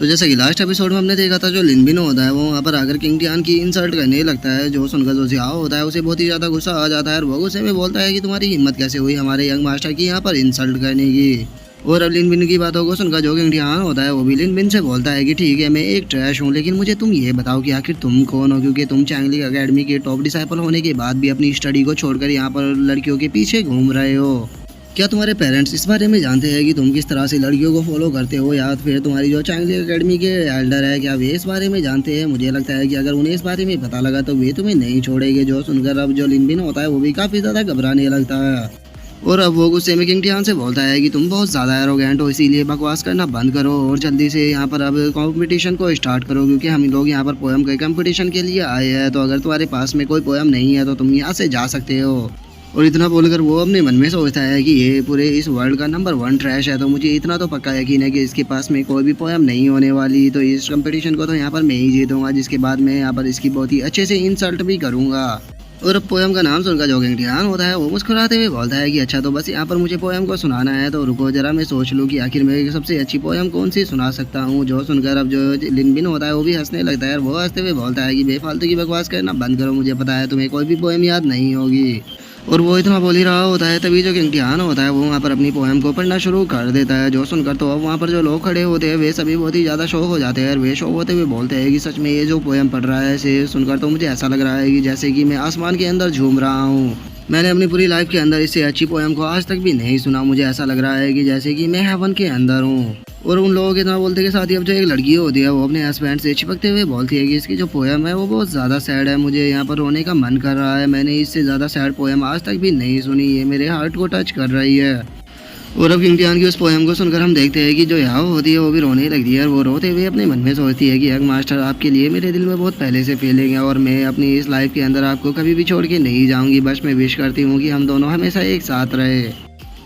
तो जैसा कि लास्ट एपिसोड में हमने देखा था, जो लिन बिन होता है वो वहाँ पर आकर किंग टियान की इंसल्ट करने लगता है। जो सुनकर जो जियाओ होता है उसे बहुत ही ज़्यादा गुस्सा आ जाता है और वो गुस्से में बोलता है कि तुम्हारी हिम्मत कैसे हुई हमारे यंग मास्टर की यहाँ पर इंसल्ट करने की। और अब लिन बिन की बातों को सुनकर जो किंग टियान होता है वो भी लिन बिन से बोलता है कि ठीक है, मैं एक ट्रैश हूँ, लेकिन मुझे तुम ये बताओ कि आखिर तुम कौन हो, क्योंकि तुम चैंगली अकेडमी के टॉप डिसाइपल होने के बाद भी अपनी स्टडी को छोड़कर यहाँ पर लड़कियों के पीछे घूम रहे हो। क्या तुम्हारे पेरेंट्स इस बारे में जानते हैं कि तुम किस तरह से लड़कियों को फॉलो करते हो, या फिर तुम्हारी जो चैंगली एकेडमी के एल्डर है क्या वे इस बारे में जानते हैं? मुझे लगता है कि अगर उन्हें इस बारे में पता लगा तो वे तुम्हें नहीं छोड़ेंगे। जो सुनकर अब जो लिन बिन होता है वो भी काफ़ी ज़्यादा घबराने लगता है और अब वो गुस्से में किंग टियान से बोलता है कि तुम बहुत ज़्यादा एरोगेंट हो, इसीलिए बकवास करना बंद करो और जल्दी से यहाँ पर अब कंपटीशन को स्टार्ट करो, क्योंकि हम लोग यहाँ पर पोएम के कंपटीशन के लिए आए हैं। तो अगर तुम्हारे पास में कोई पोएम नहीं है तो तुम यहाँ से जा सकते हो। और इतना बोलकर वो अपने मन में सोचता है कि ये पूरे इस वर्ल्ड का नंबर 1 ट्रैश है, तो मुझे इतना तो पक्का यकीन है कि इसके पास में कोई भी पोएम नहीं होने वाली। तो इस कंपटीशन को तो यहाँ पर मैं ही जीतूंगा, जिसके बाद मैं यहाँ पर इसकी बहुत ही अच्छे से इंसल्ट भी करूँगा। और अब पोएम का नाम सुनकर जो किंग टियान होता है वो मुस्कुराते हुए बोलता है कि अच्छा, तो बस यहाँ पर मुझे पोएम को सुनाना है, तो रुको जरा मैं सोच लूँ कि आखिर मैं सबसे अच्छी पोएम कौन सी सुना सकता हूँ। जो सुनकर अब जो लिन बिन होता है वो भी हंसने लगता है और वो हंसते हुए बोलता है कि बेफालतू की बकवास करना बंद करो, मुझे पता है तुम्हें कोई भी पोएम याद नहीं होगी। और वो इतना बोल ही रहा होता है तभी जो किंग टियान होता है वो वहाँ पर अपनी पोएम को पढ़ना शुरू कर देता है। जो सुनकर तो अब वहाँ पर जो लोग खड़े होते हैं वे सभी बहुत ही ज़्यादा शौक हो जाते हैं और वे शौक होते हुए बोलते हैं कि सच में ये जो पोएम पढ़ रहा है इसे सुनकर तो मुझे ऐसा लग रहा है कि जैसे कि मैं आसमान के अंदर झूम रहा हूँ। मैंने अपनी पूरी लाइफ के अंदर इससे अच्छी पोएम को आज तक भी नहीं सुना। मुझे ऐसा लग रहा है कि जैसे कि मैं हेवन के अंदर हूँ। और उन लोगों के इतना बोलते के साथ ही अब जो एक लड़की होती है वो अपने हस्बैंड से चिपकते हुए बोलती है कि इसकी जो पोएम है वो बहुत ज़्यादा सैड है, मुझे यहाँ पर रोने का मन कर रहा है, मैंने इससे ज़्यादा सैड पोएम आज तक भी नहीं सुनी, ये मेरे हार्ट को टच कर रही है। और अब किंग टियान की उस पोएम को सुनकर हम देखते हैं कि जो याओ होती है वो भी रोने लगती है और वो रोते हुए अपने मन में सोचती है कि यंग मास्टर, आपके लिए मेरे दिल में बहुत पहले से फीलिंग है और मैं अपनी इस लाइफ के अंदर आपको कभी भी छोड़ के नहीं जाऊंगी। बस मैं विश करती हूँ कि हम दोनों हमेशा एक साथ रहे।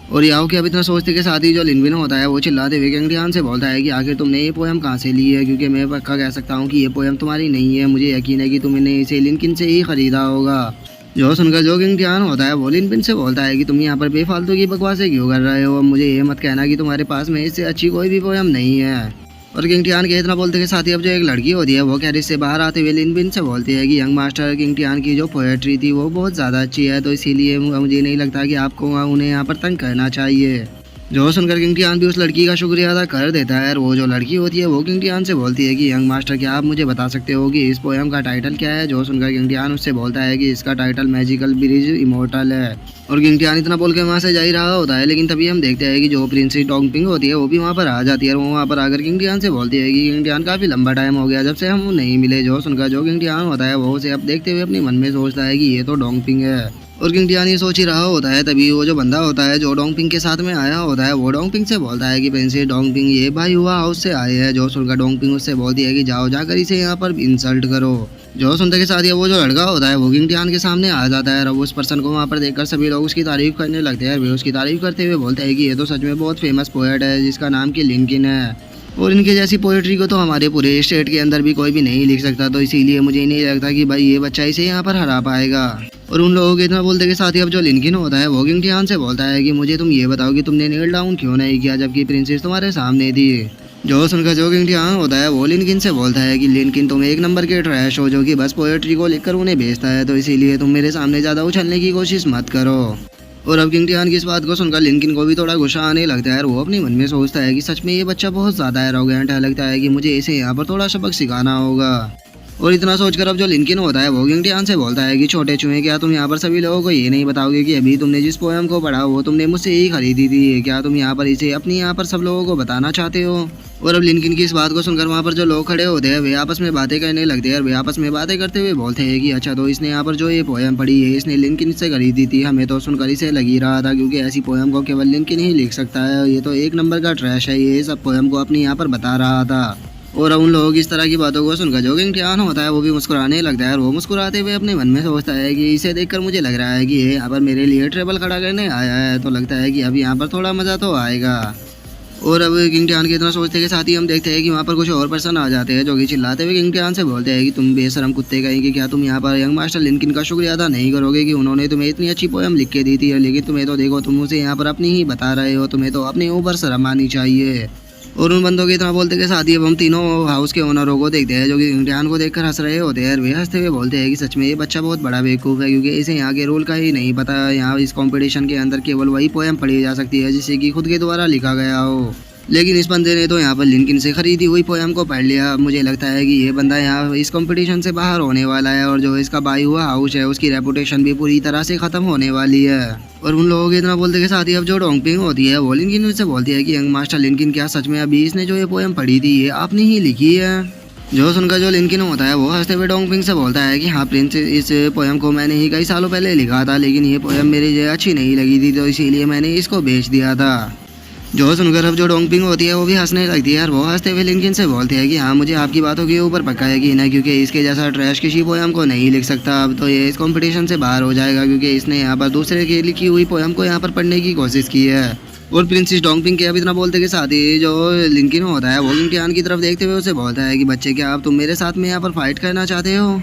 और याओ के अब इतना सोचते के साथ ही जो लिन बिन होता है वो चिल्लाते हुए किंग टियान से बोलता है कि आखिर तुमने ये पोएम कहाँ से ली है, क्योंकि मैं पक्का कह सकता हूँ कि ये पोएम तुम्हारी नहीं है, मुझे यकीन है कि तुमने इसे लिन किन से ही खरीदा होगा। जो सुनकर जो किंग टियान होता है वो लिन बिन से बोलता है कि तुम यहाँ पर बेफालतू की बकवासें क्यों कर रहे हो, मुझे ये मत कहना कि तुम्हारे पास में इससे अच्छी कोई भी पोएम नहीं है। और किंग टियान के इतना बोलते के साथ ही अब जो एक लड़की होती है वो कैरिज से बाहर आते हुए लिन बिन से बोलती है कि यंग मास्टर, किंग टियान की जो पोएट्री थी वो बहुत ज़्यादा अच्छी है, तो इसीलिए मुझे नहीं लगता कि आपको उन्हें यहाँ पर तंग करना चाहिए। जो सुनकर किंग टियान भी उस लड़की का शुक्रिया अदा कर देता है और वो जो लड़की होती है वो किंग टियान से बोलती है कि यंग मास्टर, क्या आप मुझे बता सकते हो कि इस पोएम का टाइटल क्या है? जो सुनकर किंग टियान उससे बोलता है कि इसका टाइटल मैजिकल ब्रिज इमोर्टल है। और किंग टियान इतना बोल के वहाँ से जा ही रहा होता है, लेकिन तभी हम देखते हैं कि जो प्रिंसेस डोंगपिंग होती है वो भी वहाँ पर आ जाती है और वो वहाँ पर आकर किंग टियान से बोलती है कि किंग टियान, काफ़ी लंबा टाइम हो गया जब से हम नहीं मिले। जो सुनकर जो किंग टियान होता है वो उसे अब देखते हुए अपने मन में सोचता है कि ये तो डोंगपिंग है। और किंग टियान ये सोच ही रहा होता है तभी वो जो बंदा होता है जो डोंगपिंग के साथ में आया होता है वो डोंगपिंग से बोलता है कि प्रिंसेस डोंगपिंग, ये भाई हुआ हाउस से आए हैं। जो सुनकर डोंगपिंग उससे बोलती है कि जाओ जाकर इसे यहाँ पर इंसल्ट करो। जो सुनते के साथ ही वो जो लड़का होता है वो किंग टियान के सामने आ जाता है और उस पर्सन को वहाँ पर देखकर सभी लोग उसकी तारीफ करने लगते हैं। वे उसकी तारीफ करते हुए बोलते हैं कि ये तो सच में बहुत फेमस पोएट है जिसका नाम कि लिनकिन है और इनके जैसी पोएट्री को तो हमारे पूरे स्टेट के अंदर भी कोई भी नहीं लिख सकता, तो इसीलिए मुझे नहीं लगता कि भाई ये बच्चा इसे यहाँ पर हरा पाएगा। और उन लोगों के इतना बोलते के साथ ही अब जो लिनकिन होता है वो किंग टियान से बोलता है कि मुझे तुम ये बताओ कि तुमने नील डाउन क्यों नहीं किया जबकि प्रिंसेस तुम्हारे सामने थी। जो सुनकर जो किंग टियान होता है वो लिनकिन से बोलता है कि लिनकिन, तुम एक नंबर के ट्रैश हो जो कि बस पोएट्री को लिखकर उन्हें भेजता है, तो इसीलिए तुम मेरे सामने ज़्यादा उछलने की कोशिश मत करो। और अब किंग टियान की इस बात को सुनकर लिनकिन को भी थोड़ा गुस्सा आने लगता है और वो अपने मन में सोचता है कि सच में ये बच्चा बहुत ज़्यादा एरोगेंट है, लगता है कि मुझे इसे यहाँ पर थोड़ा सबक सिखाना होगा। और इतना सोचकर अब जो लिनकिन होता है वो किंग टियान से बोलता है कि छोटे चूहे, क्या तुम यहाँ पर सभी लोगों को ये नहीं बताओगे कि अभी तुमने जिस पोएम को पढ़ा वो तुमने मुझसे ही खरीदी थी? क्या तुम यहाँ पर इसे अपनी यहाँ पर सब लोगों को बताना चाहते हो? और अब लिनकिन की इस बात को सुनकर वहाँ पर जो लोग खड़े होते हैं वे आपस में बातें करने लगते हैं और वे आपस में बातें करते हुए बोलते हैं कि अच्छा, तो इसने यहाँ पर जो ये पोएम पढ़ी है इसने लिनकिन से खरीदी थी, हमें तो सुनकर इसे लग ही रहा था क्योंकि ऐसी पोएम को केवल लिनकिन ही लिख सकता है, ये तो एक नंबर का ट्रैश है, ये सब पोएम को अपनी यहाँ पर बता रहा था। और उन लोगों की इस तरह की बातों को सुनकर जो किंग टियान होता है वो भी मुस्कुराने लगता है और वो मुस्कुराते हुए अपने मन में सोचता है कि इसे देखकर मुझे लग रहा है कि ये यहाँ पर मेरे लिए ट्रेबल खड़ा करने आया है, तो लगता है कि अब यहाँ पर थोड़ा मज़ा तो आएगा। और अब किंग टियान के इतना सोचते के साथ ही हम देखते हैं कि वहाँ पर कुछ और पर्सन आ जाते हैं जो कि चिल्लाते हुए किंग टियान से बोलते हैं कि तुम बेशरम कुत्ते कहीं कि क्या तुम यहाँ पर यंग मास्टर लिनकिन का शुक्रिया अदा नहीं करोगे कि उन्होंने तुम्हें इतनी अच्छी पोएम लिख के दी थी, लेकिन तुम्हें तो देखो तुम उसे यहाँ पर अपनी ही बता रहे हो, तुम्हें तो अपने ऊपर शर्म आनी चाहिए। और उन बंदों के इतना बोलते के साथ ही अब हम तीनों हाउस के ओनरों को देखते हैं जो कि इम्तिहान को देखकर हंस रहे होते हैं। वे हंसते हुए बोलते हैं कि सच में ये बच्चा बहुत बड़ा बेवकूफ़ है, क्योंकि इसे यहाँ के रूल का ही नहीं पता। यहाँ इस कंपटीशन के अंदर केवल वही पोएम पढ़ी जा सकती है जिसे कि खुद के द्वारा लिखा गया हो। लेकिन इस बंदे ने तो यहाँ पर लिंकन से खरीदी हुई पोएम को पढ़ लिया। मुझे लगता है कि ये बंदा यहाँ इस कंपटीशन से बाहर होने वाला है, और जो इसका बाई हुआ हाउस है उसकी रेपुटेशन भी पूरी तरह से ख़त्म होने वाली है। और उन लोगों के इतना बोलते के साथ ही अब जो डोंगपिंग होती है वो लिंकन से बोलती है कि यंग मास्टर लिंकन, क्या सच में अभी इसने जो ये पोएम पढ़ी थी ये आपने ही लिखी है? जो सुनकर जो लिंकन होता है वो हंसते हुए डोंगपिंग से बोलता है कि हाँ प्रिंस, इस पोएम को मैंने ही कई सालों पहले लिखा था, लेकिन ये पोएम मेरे अच्छी नहीं लगी थी तो इसीलिए मैंने इसको बेच दिया था। जो सुनकर अब जो डोंगपिंग होती है वो भी हंसने लगती है, और वो हंसते हुए लिंकन से बोलते हैं कि हाँ मुझे आपकी बातों के ऊपर पक्का यकीन है, क्योंकि इसके जैसा ट्रैश किसी पोएम को नहीं लिख सकता। अब तो ये इस कंपटीशन से बाहर हो जाएगा, क्योंकि इसने यहाँ पर दूसरे की लिखी हुई पोएम को यहाँ पर पढ़ने की कोशिश की है। और प्रिंसेस डोंगपिंग के अब इतना बोलते के साथ ही जो लिंकन होता है वो इम्तिहान की तरफ देखते हुए उसे बोलता है कि बच्चे, क्या आप तुम मेरे साथ में यहाँ पर फाइट करना चाहते हो?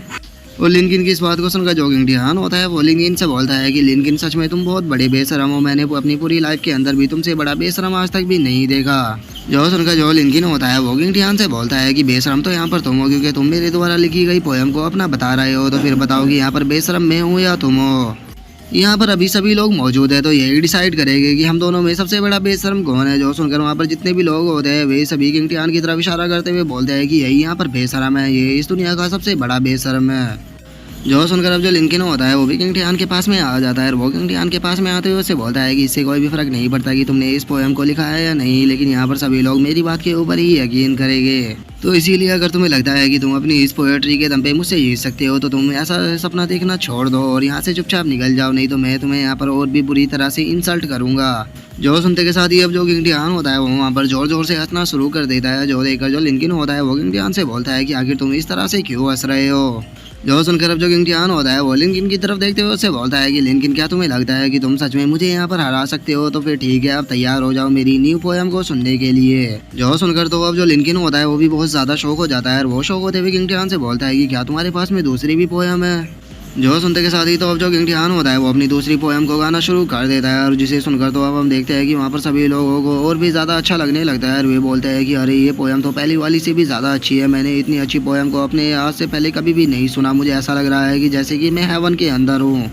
और लिंकन की इस बात को सुनकर जो इम्तिहान होता है वो लिंकन से बोलता है कि लिंकन, सच में तुम बहुत बड़े बेशरम हो, मैंने अपनी पूरी लाइफ के अंदर भी तुमसे बड़ा बेशरम आज तक भी नहीं देखा। जो सुनकर जो लिंकन होता है वो इम्तिहान से बोलता है कि बेशरम तो यहाँ पर तुम हो, क्योंकि तुम मेरे द्वारा लिखी गई पोएम को अपना बता रहे हो, तो फिर बताओ कि यहाँ पर बेशरम मैं हूँ या तुम हो? यहाँ पर अभी सभी लोग मौजूद है, तो यही डिसाइड करेंगे कि हम दोनों में सबसे बड़ा बेशरम कौन है। जो सुनकर वहाँ पर जितने भी लोग होते हैं वे सभी इम्तिहान की तरफ इशारा करते हुए बोलते हैं कि यही यहाँ पर बेशरम है, ये इस दुनिया का सबसे बड़ा बेशरम है। जो सुनकर अब जो लिंकन होता है वो भी इम्तिहान के पास में आ जाता है, और वो इम्तिहान के पास में आते हुए उससे बोलता है कि इससे कोई भी फर्क नहीं पड़ता कि तुमने इस पोएम को लिखा है या नहीं, लेकिन यहाँ पर सभी लोग मेरी बात के ऊपर ही यकीन करेंगे। तो इसीलिए अगर तुम्हें लगता है कि तुम अपनी इस पोएट्री के दम पे मुझसे जीत सकते हो तो तुम ऐसा सपना देखना छोड़ दो और यहाँ से चुपचाप निकल जाओ, नहीं तो मैं तुम्हें यहाँ पर और भी बुरी तरह से इंसल्ट करूंगा। जो सुनते के साथ ही अब जो इम्तिहान होता है वो वहाँ पर जोर जोर से हंसना शुरू कर देता है। जो देखकर जो लिंकन होता है वो इम्तिहान से बोलता है कि आखिर तुम इस तरह से क्यों हंस रहे हो? जो सुनकर अब जो इम्तिहान होता है वो लिंकन की तरफ देखते हुए उससे बोलता है कि लिंकन, क्या तुम्हें लगता है कि तुम सच में मुझे यहाँ पर हरा सकते हो? तो फिर ठीक है, अब तैयार हो जाओ मेरी न्यू पोएम को सुनने के लिए। जो सुनकर तो अब जो लिंकन होता है वो भी बहुत ज़्यादा शौक हो जाता है, और वो शौक होते हुए इम्तिहान से बोलता है कि क्या तुम्हारे पास में दूसरी भी पोएम है? जो सुनते के साथ ही तो अब जो इम्तिहान होता है वो अपनी दूसरी पोएम को गाना शुरू कर देता है, और जिसे सुनकर तो अब हम देखते हैं कि वहाँ पर सभी लोगों को और भी ज़्यादा अच्छा लगने लगता है, और वे बोलते हैं कि अरे ये पोएम तो पहली वाली से भी ज़्यादा अच्छी है, मैंने इतनी अच्छी पोएम को अपने आज से पहले कभी भी नहीं सुना, मुझे ऐसा लग रहा है कि जैसे कि मैं हेवन के अंदर हूँ।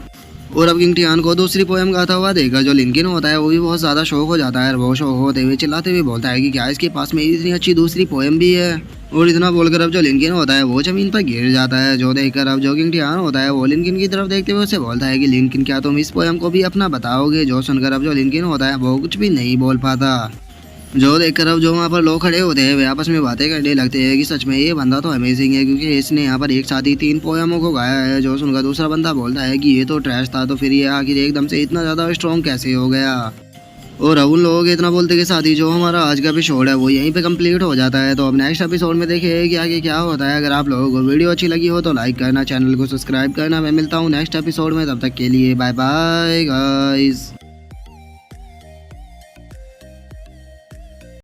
और अब इम्तिहान को दूसरी पोएम गाता हुआ देखकर जो लिंकन होता है वो भी बहुत ज़्यादा शौक हो जाता है, और वो शौक होते हुए चिल्लाते हुए बोलता है कि क्या इसके पास में इतनी अच्छी दूसरी पोएम भी है? और इतना बोलकर अब जो लिंकन होता है वो जमीन पर गिर जाता है। जो देखकर अब जो इम्तिहान होता है वो लिंकन की तरफ देखते हुए उससे बोलता है कि लिंकन, क्या तुम इस पोएम को भी अपना बताओगे? जो सुनकर अब जो लिंकन होता है वो कुछ भी नहीं बोल पाता। जो देखकर अब जो वहाँ पर लोग खड़े होते हैं वे आपस में बातें करने लगते हैं कि सच में ये बंदा तो अमेजिंग है, क्योंकि इसने यहाँ पर एक साथ ही 3 पोएमों को गाया है। जो सुनकर दूसरा बंदा बोलता है कि ये तो ट्रैश था, तो फिर ये आखिर एकदम से इतना ज़्यादा स्ट्रॉन्ग कैसे हो गया? और अब उन लोगों के इतना बोलते के साथ ही जो हमारा आज का एपिसोड है वो यहीं पे कंप्लीट हो जाता है। तो अब नेक्स्ट एपिसोड में देखिए कि आगे क्या होता है। अगर आप लोगों को वीडियो अच्छी लगी हो तो लाइक करना, चैनल को सब्सक्राइब करना। मैं मिलता हूँ नेक्स्ट एपिसोड में, तब तक के लिए बाय बाय गाइस।